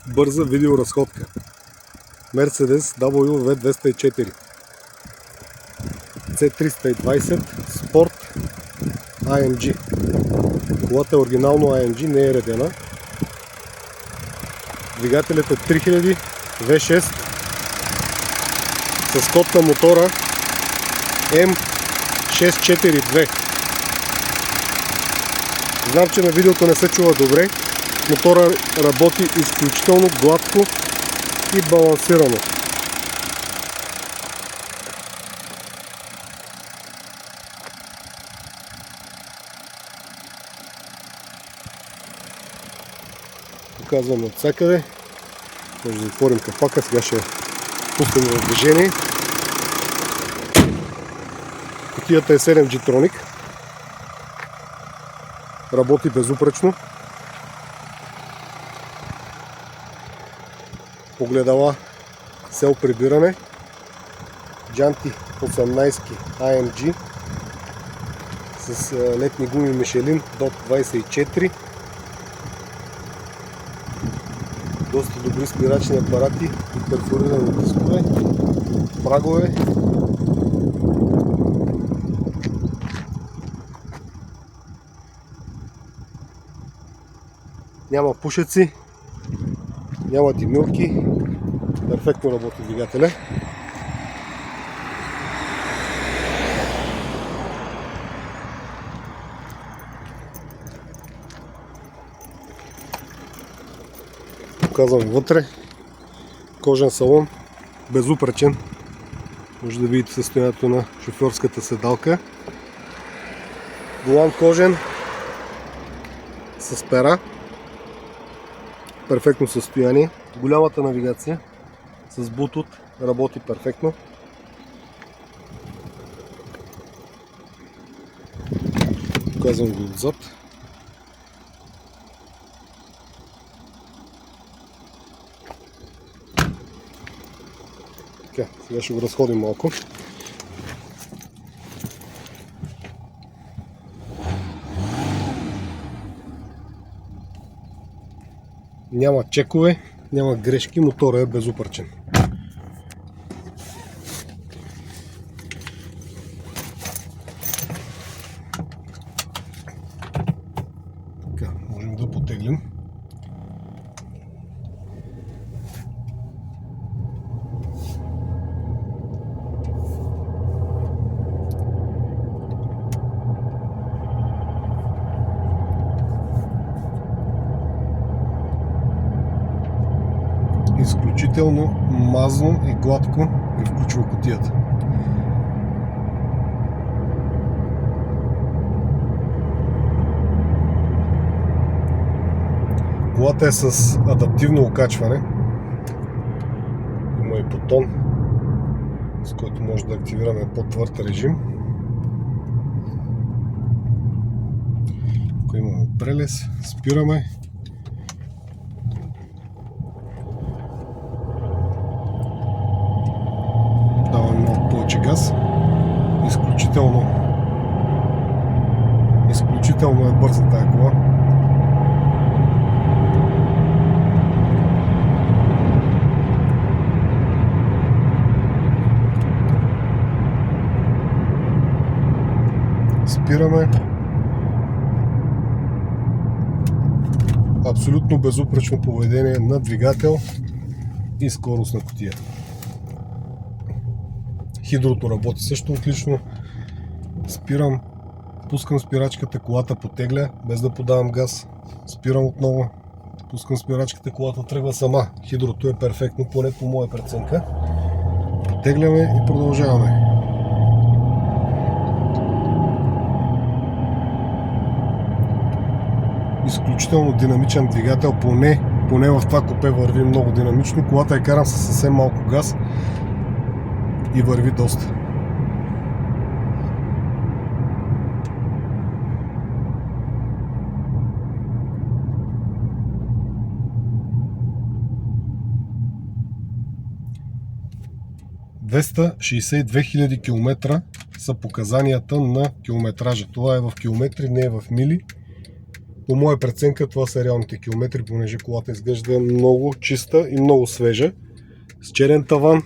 бърза видеоразходка. Mercedes W204 C320 Sport AMG. Колата е оригинално AMG, не е редена. Двигателят е 3000 V6 с код на мотора M642. Знам, че на видеото не се чува добре. Мотора работи изключително гладко и балансирано. Показвам от всякъде. Може да затворим капака, сега ще пускаме в движение. Кутията е 7G Tronic. Работи безупречно. Огледала сел прибиране. Джанти 18 AMG с летни гуми Michelin DOT 24. Доста добри спирачни апарати и перфорирани дискове, прагове. Няма пушеци, няма димилки, перфектно работи двигателя. Показвам вътре. Кожен салон, безупречен. Може да видите състоянието на шофьорската седалка. Волан кожен с пера. Перфектно състояние. Голямата навигация с Bluetooth работи перфектно. Показвам го отзад. Така, сега ще го разходим малко. Няма чекове, няма грешки, мотора е безупречен. Така, можем да потеглим. Изключително мазно и гладко и включва кутията. Колата е с адаптивно окачване. Има и бутон, с който може да активираме по-твърд режим. Ако имаме прелез, спираме. Даваме малко повече газ. Изключително е бърза тая кола. Спираме. Абсолютно безупречно поведение на двигател и скорост на кутия. Хидрото работи също отлично. Спирам, пускам спирачката, колата потегля, без да подавам газ. Спирам отново, пускам спирачката, колата тръгва сама. Хидрото е перфектно, поне по моя преценка. Потегляме и продължаваме. Изключително динамичен двигател, поне в това купе върви много динамично. Колата я карам със съвсем малко газ и върви доста. (262 000 км) са показанията на километража. Това е в километри, не е в мили. По моя преценка това са реалните километри, понеже колата изглежда много чиста и много свежа. С черен таван,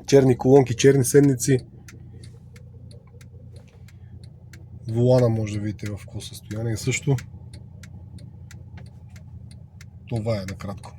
черни колонки, черни седници. Волана може да видите в какво състояние също. Това е накратко.